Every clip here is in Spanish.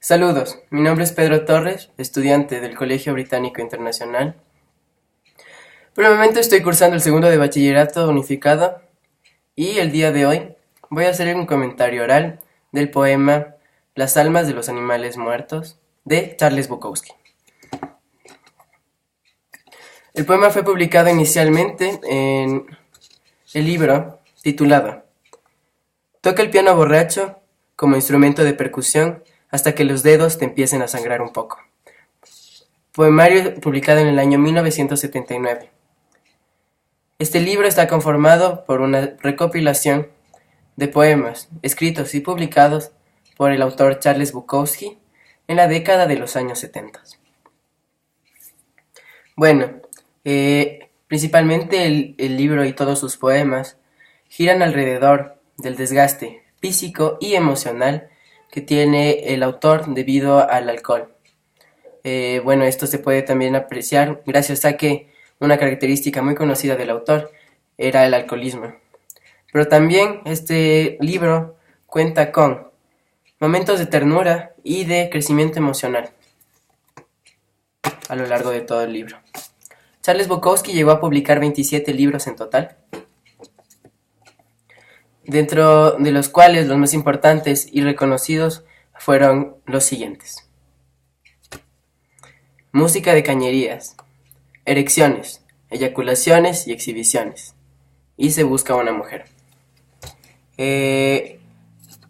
Saludos, mi nombre es Pedro Torres, estudiante del Colegio Británico Internacional. Por el momento estoy cursando el segundo de bachillerato unificado y el día de hoy voy a hacer un comentario oral del poema Las almas de los animales muertos de Charles Bukowski. El poema fue publicado inicialmente en el libro titulado Toca el piano borracho como instrumento de percusión hasta que los dedos te empiecen a sangrar un poco. Poemario publicado en el año 1979. Este libro está conformado por una recopilación de poemas escritos y publicados por el autor Charles Bukowski en la década de los años 70. Bueno, principalmente el libro y todos sus poemas giran alrededor del desgaste físico y emocional que tiene el autor debido al alcohol. Esto se puede también apreciar gracias a que una característica muy conocida del autor era el alcoholismo. Pero también este libro cuenta con momentos de ternura y de crecimiento emocional a lo largo de todo el libro. Charles Bukowski llegó a publicar 27 libros en total, dentro de los cuales los más importantes y reconocidos fueron los siguientes: Música de cañerías, Erecciones, Eyaculaciones y Exhibiciones, y Se busca una mujer.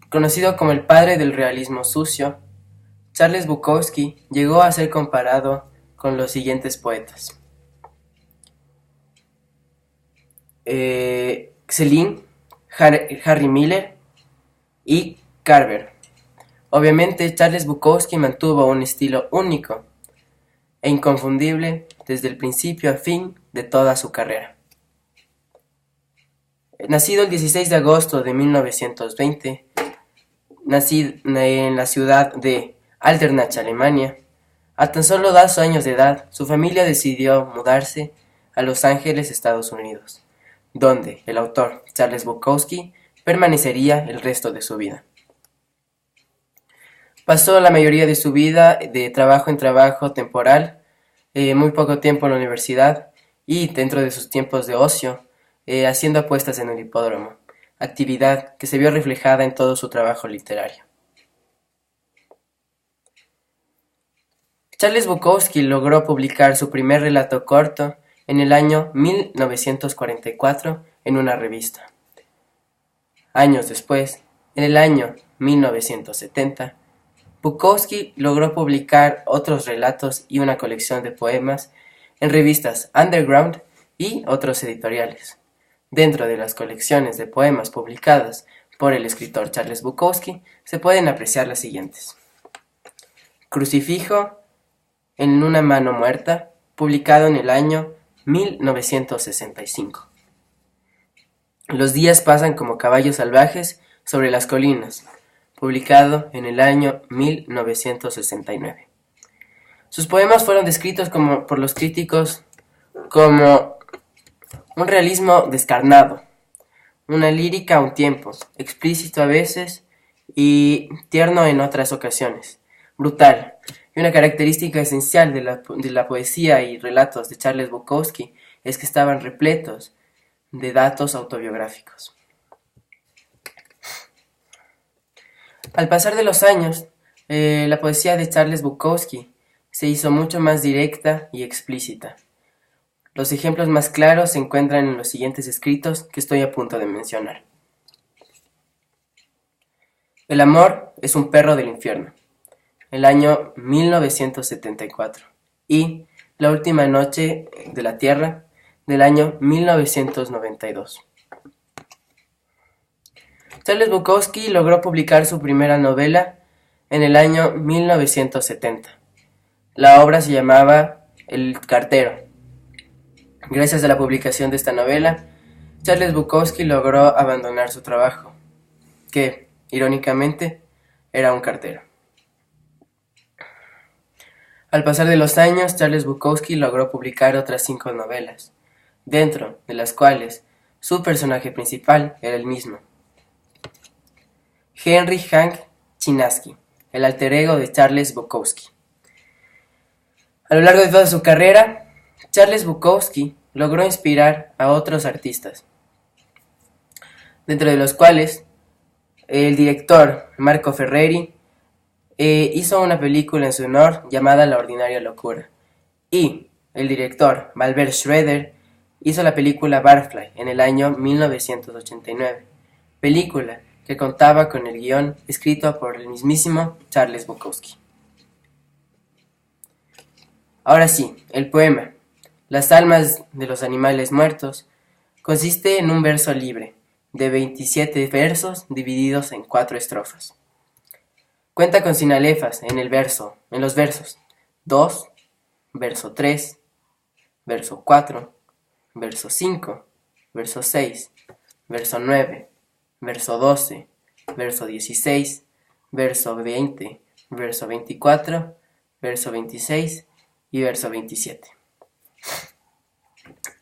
Conocido como el padre del realismo sucio, Charles Bukowski llegó a ser comparado con los siguientes poetas: Celine, Harry Miller y Carver. Obviamente, Charles Bukowski mantuvo un estilo único e inconfundible desde el principio a fin de toda su carrera. Nacido el 16 de agosto de 1920, nacido en la ciudad de Andernach, Alemania, a tan solo 2 años de edad, su familia decidió mudarse a Los Ángeles, Estados Unidos, donde el autor Charles Bukowski permanecería el resto de su vida. Pasó la mayoría de su vida de trabajo en trabajo temporal, muy poco tiempo en la universidad y dentro de sus tiempos de ocio, haciendo apuestas en el hipódromo, actividad que se vio reflejada en todo su trabajo literario. Charles Bukowski logró publicar su primer relato corto en el año 1944 en una revista. Años después, en el año 1970, Bukowski logró publicar otros relatos y una colección de poemas en revistas underground y otros editoriales. Dentro de las colecciones de poemas publicadas por el escritor Charles Bukowski se pueden apreciar las siguientes: Crucifijo en una mano muerta, publicado en el año 1965. Los días pasan como caballos salvajes sobre las colinas, publicado en el año 1969. Sus poemas fueron descritos por los críticos como un realismo descarnado, una lírica a un tiempo, explícito a veces y tierno en otras ocasiones, brutal. Y una característica esencial de la poesía y relatos de Charles Bukowski es que estaban repletos de datos autobiográficos. Al pasar de los años, la poesía de Charles Bukowski se hizo mucho más directa y explícita. Los ejemplos más claros se encuentran en los siguientes escritos que estoy a punto de mencionar. El amor es un perro del infierno, el año 1974, y La última noche de la Tierra, del año 1992. Charles Bukowski logró publicar su primera novela en el año 1970. La obra se llamaba El cartero. Gracias a la publicación de esta novela, Charles Bukowski logró abandonar su trabajo, que, irónicamente, era un cartero. Al pasar de los años, Charles Bukowski logró publicar otras 5 novelas, dentro de las cuales su personaje principal era el mismo: Henry Hank Chinaski, el alter ego de Charles Bukowski. A lo largo de toda su carrera, Charles Bukowski logró inspirar a otros artistas, dentro de los cuales el director Marco Ferreri hizo una película en su honor llamada La ordinaria locura, y el director Albert Schroeder hizo la película Barfly en el año 1989, película que contaba con el guión escrito por el mismísimo Charles Bukowski. Ahora sí, el poema Las almas de los animales muertos consiste en un verso libre, de 27 versos divididos en 4 estrofas. Cuenta con sinalefas en los versos 2, verso 3, verso 4, verso 5, verso 6, verso 9, verso 12, verso 16, verso 20, verso 24, verso 26 y verso 27.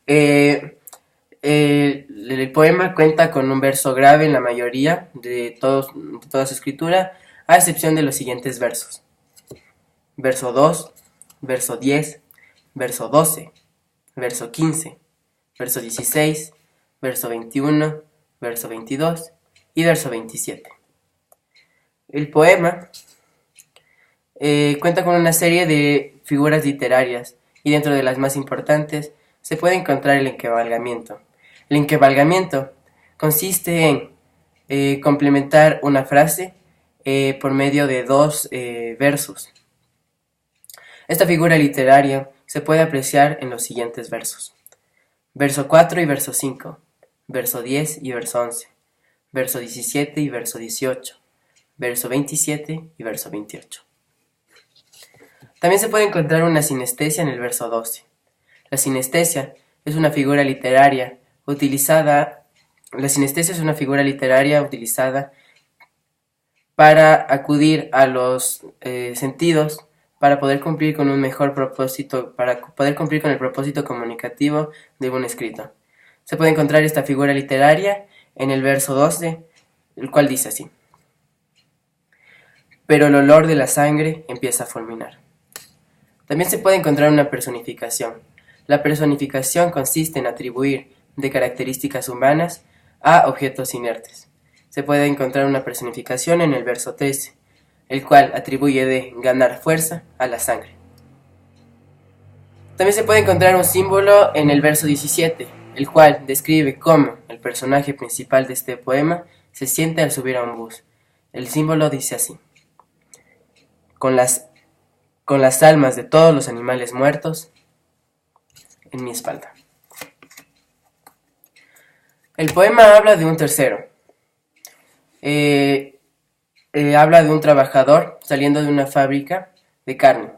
El poema cuenta con un verso grave en la mayoría de toda su escritura, a excepción de los siguientes versos: verso 2, verso 10, verso 12, verso 15, verso 16, verso 21, verso 22 y verso 27. El poema cuenta con una serie de figuras literarias, y dentro de las más importantes se puede encontrar el encabalgamiento. El encabalgamiento consiste en complementar una frase por medio de 2 versos. Esta figura literaria se puede apreciar en los siguientes versos: verso 4 y verso 5, verso 10 y verso 11, verso 17 y verso 18, verso 27 y verso 28. También se puede encontrar una sinestesia en el verso 12. La sinestesia es una figura literaria utilizada para acudir a los sentidos para poder cumplir con un mejor propósito, para poder cumplir con el propósito comunicativo de un escrito. Se puede encontrar esta figura literaria en el verso 12, el cual dice así: pero el olor de la sangre empieza a fulminar. También se puede encontrar una personificación. La personificación consiste en atribuir de características humanas a objetos inertes. Se puede encontrar una personificación en el verso 13, el cual atribuye de ganar fuerza a la sangre. También se puede encontrar un símbolo en el verso 17, el cual describe cómo el personaje principal de este poema se siente al subir a un bus. El símbolo dice así: con las almas de todos los animales muertos en mi espalda. El poema habla de un tercero. Habla de un trabajador saliendo de una fábrica de carne,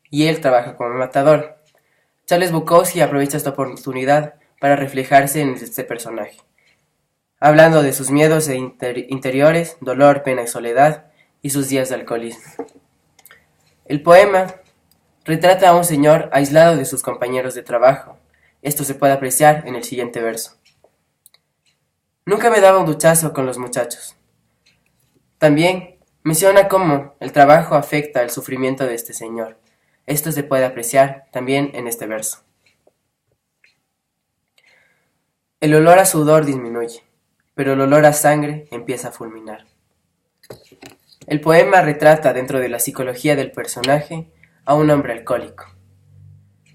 y él trabaja como matador. Charles Bukowski aprovecha esta oportunidad para reflejarse en este personaje, hablando de sus miedos interiores, dolor, pena y soledad, y sus días de alcoholismo. El poema retrata a un señor aislado de sus compañeros de trabajo. Esto se puede apreciar en el siguiente verso: nunca me daba un duchazo con los muchachos. También menciona cómo el trabajo afecta el sufrimiento de este señor. Esto se puede apreciar también en este verso. El olor a sudor disminuye, pero el olor a sangre empieza a fulminar. El poema retrata, dentro de la psicología del personaje, a un hombre alcohólico.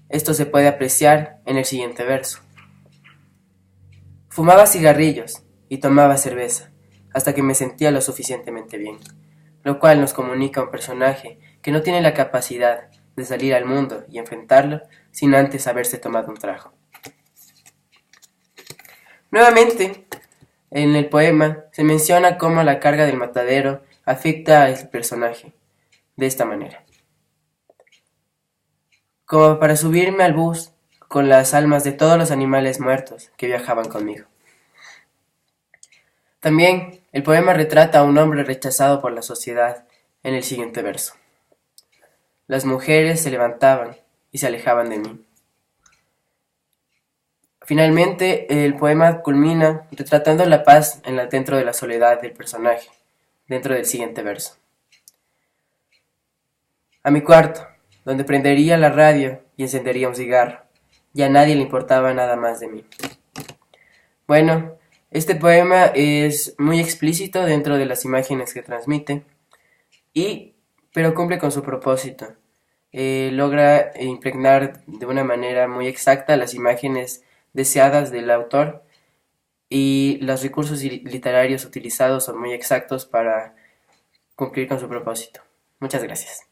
Esto se puede apreciar en el siguiente verso: fumaba cigarrillos y tomaba cerveza hasta que me sentía lo suficientemente bien, lo cual nos comunica un personaje que no tiene la capacidad de salir al mundo y enfrentarlo sin antes haberse tomado un trago. Nuevamente, en el poema se menciona cómo la carga del matadero afecta al personaje de esta manera: como para subirme al bus con las almas de todos los animales muertos que viajaban conmigo. También el poema retrata a un hombre rechazado por la sociedad en el siguiente verso: las mujeres se levantaban y se alejaban de mí. Finalmente, el poema culmina retratando la paz dentro de la soledad del personaje, dentro del siguiente verso: a mi cuarto, donde prendería la radio y encendería un cigarro. Ya a nadie le importaba nada más de mí. Bueno, este poema es muy explícito dentro de las imágenes que transmite, pero cumple con su propósito. Logra impregnar de una manera muy exacta las imágenes deseadas del autor y los recursos literarios utilizados son muy exactos para cumplir con su propósito. Muchas gracias.